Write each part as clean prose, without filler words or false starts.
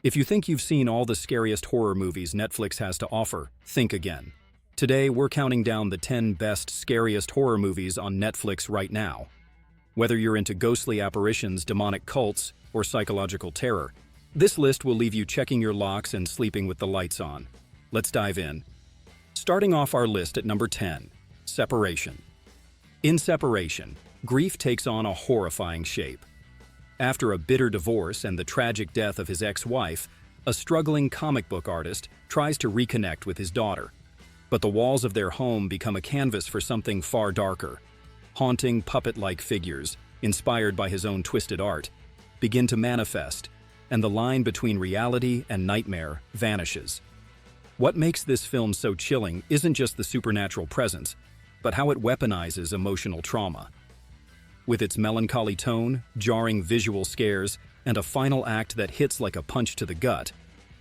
If you think you've seen all the scariest horror movies Netflix has to offer, think again. Today, we're counting down the 10 best scariest horror movies on Netflix right now. Whether you're into ghostly apparitions, demonic cults, or psychological terror, this list will leave you checking your locks and sleeping with the lights on. Let's dive in. Starting off our list at number 10, Separation. In Separation, grief takes on a horrifying shape. After a bitter divorce and the tragic death of his ex-wife, a struggling comic book artist tries to reconnect with his daughter. But the walls of their home become a canvas for something far darker. Haunting, puppet-like figures, inspired by his own twisted art, begin to manifest, and the line between reality and nightmare vanishes. What makes this film so chilling isn't just the supernatural presence, but how it weaponizes emotional trauma. With its melancholy tone, jarring visual scares, and a final act that hits like a punch to the gut,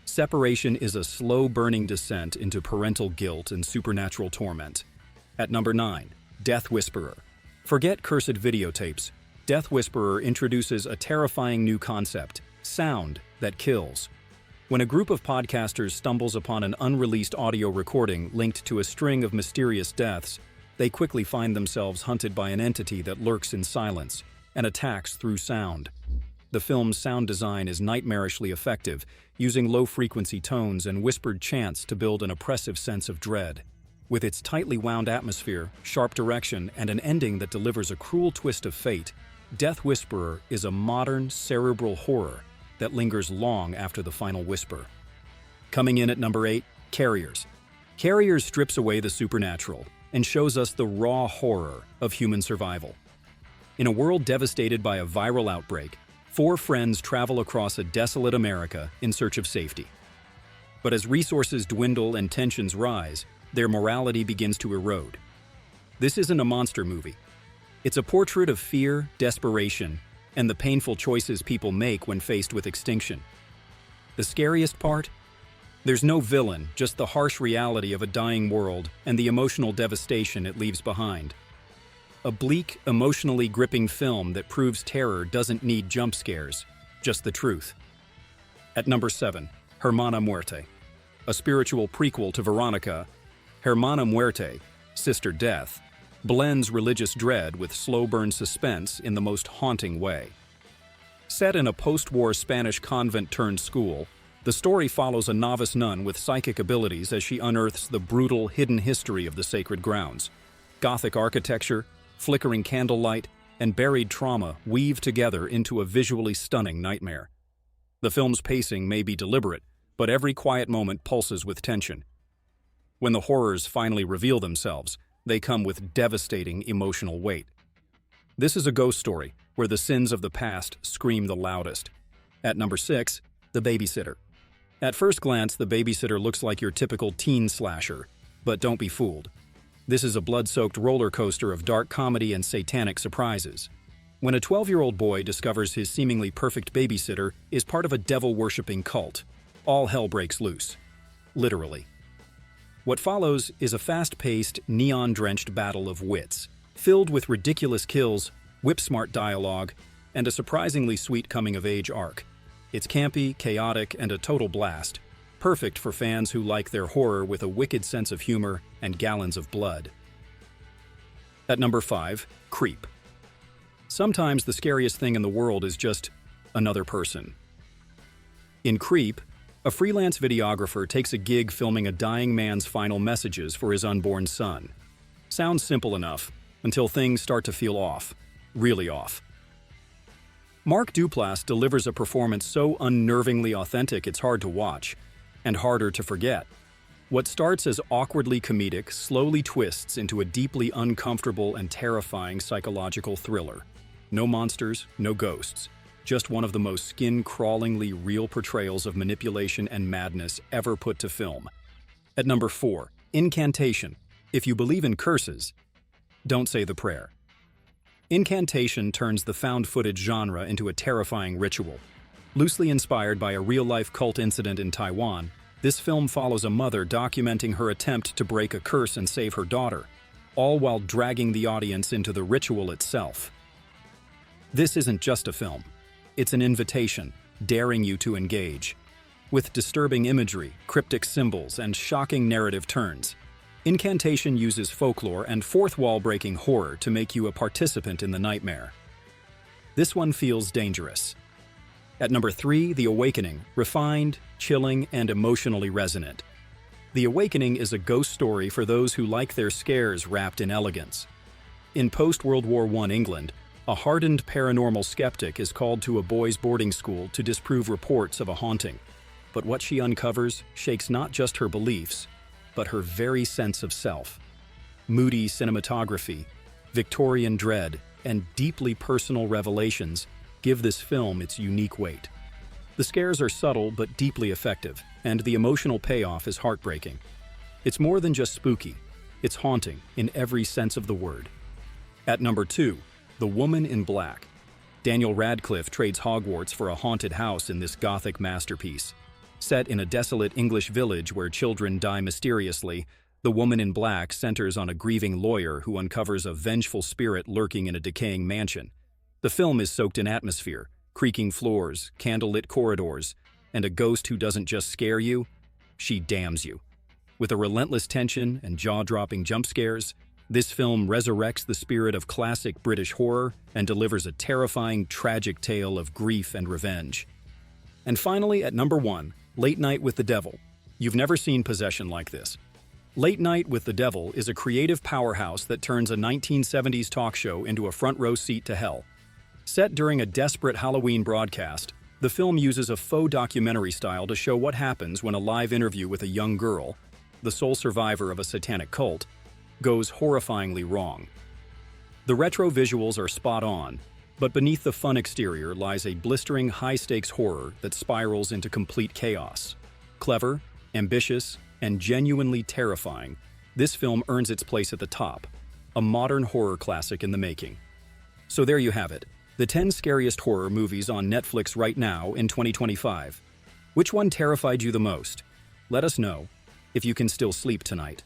Separation is a slow-burning descent into parental guilt and supernatural torment. At number 9, Death Whisperer. Forget cursed videotapes. Death Whisperer introduces a terrifying new concept, sound that kills. When a group of podcasters stumbles upon an unreleased audio recording linked to a string of mysterious deaths, they quickly find themselves hunted by an entity that lurks in silence and attacks through sound. The film's sound design is nightmarishly effective, using low-frequency tones and whispered chants to build an oppressive sense of dread. With its tightly wound atmosphere, sharp direction, and an ending that delivers a cruel twist of fate, Death Whisperer is a modern, cerebral horror that lingers long after the final whisper. Coming in at number 8, Carriers. Carriers strips away the supernatural and shows us the raw horror of human survival. In a world devastated by a viral outbreak, 4 friends travel across a desolate America in search of safety. But as resources dwindle and tensions rise, their morality begins to erode. This isn't a monster movie. It's a portrait of fear, desperation, and the painful choices people make when faced with extinction. The scariest part? There's no villain, just the harsh reality of a dying world and the emotional devastation it leaves behind. A bleak, emotionally gripping film that proves terror doesn't need jump scares, just the truth. At number 7, Hermana Muerte. A spiritual prequel to Veronica, Hermana Muerte, Sister Death, blends religious dread with slow-burn suspense in the most haunting way. Set in a post-war Spanish convent-turned-school, the story follows a novice nun with psychic abilities as she unearths the brutal, hidden history of the sacred grounds. Gothic architecture, flickering candlelight, and buried trauma weave together into a visually stunning nightmare. The film's pacing may be deliberate, but every quiet moment pulses with tension. When the horrors finally reveal themselves, they come with devastating emotional weight. This is a ghost story, where the sins of the past scream the loudest. At number 6, The Babysitter. At first glance, The Babysitter looks like your typical teen slasher, but don't be fooled. This is a blood-soaked roller coaster of dark comedy and satanic surprises. When a 12-year-old boy discovers his seemingly perfect babysitter is part of a devil-worshipping cult, all hell breaks loose. Literally. What follows is a fast-paced, neon-drenched battle of wits, filled with ridiculous kills, whip-smart dialogue, and a surprisingly sweet coming-of-age arc. It's campy, chaotic, and a total blast, perfect for fans who like their horror with a wicked sense of humor and gallons of blood. At number 5, Creep. Sometimes the scariest thing in the world is just another person. In Creep, a freelance videographer takes a gig filming a dying man's final messages for his unborn son. Sounds simple enough, until things start to feel off. Really off. Mark Duplass delivers a performance so unnervingly authentic it's hard to watch, and harder to forget. What starts as awkwardly comedic slowly twists into a deeply uncomfortable and terrifying psychological thriller. No monsters, no ghosts. Just one of the most skin-crawlingly real portrayals of manipulation and madness ever put to film. At number 4, Incantation. If you believe in curses, don't say the prayer. Incantation turns the found footage genre into a terrifying ritual. Loosely inspired by a real-life cult incident in Taiwan, this film follows a mother documenting her attempt to break a curse and save her daughter, all while dragging the audience into the ritual itself. This isn't just a film. It's an invitation, daring you to engage. with disturbing imagery, cryptic symbols, and shocking narrative turns. Incantation uses folklore and fourth-wall-breaking horror to make you a participant in the nightmare. This one feels dangerous. At number 3, The Awakening, refined, chilling, and emotionally resonant. The Awakening is a ghost story for those who like their scares wrapped in elegance. In post-World War I England, a hardened paranormal skeptic is called to a boys' boarding school to disprove reports of a haunting. But what she uncovers shakes not just her beliefs, but her very sense of self. Moody cinematography, Victorian dread, and deeply personal revelations give this film its unique weight. The scares are subtle but deeply effective, and the emotional payoff is heartbreaking. It's more than just spooky, it's haunting in every sense of the word. At number 2, The Woman in Black. Daniel Radcliffe trades Hogwarts for a haunted house in this gothic masterpiece. Set in a desolate English village where children die mysteriously, The Woman in Black centers on a grieving lawyer who uncovers a vengeful spirit lurking in a decaying mansion. The film is soaked in atmosphere, creaking floors, candlelit corridors, and a ghost who doesn't just scare you, she damns you. With a relentless tension and jaw-dropping jump scares, this film resurrects the spirit of classic British horror and delivers a terrifying, tragic tale of grief and revenge. And finally, at number 1, Late Night with the Devil. You've never seen possession like this. Late Night with the Devil is a creative powerhouse that turns a 1970s talk show into a front-row seat to hell. Set during a desperate Halloween broadcast, the film uses a faux documentary style to show what happens when a live interview with a young girl, the sole survivor of a satanic cult, goes horrifyingly wrong. The retro visuals are spot on, but beneath the fun exterior lies a blistering high-stakes horror that spirals into complete chaos. Clever, ambitious, and genuinely terrifying, this film earns its place at the top, a modern horror classic in the making. So there you have it, the 10 scariest horror movies on Netflix right now in 2025. Which one terrified you the most? Let us know, if you can still sleep tonight.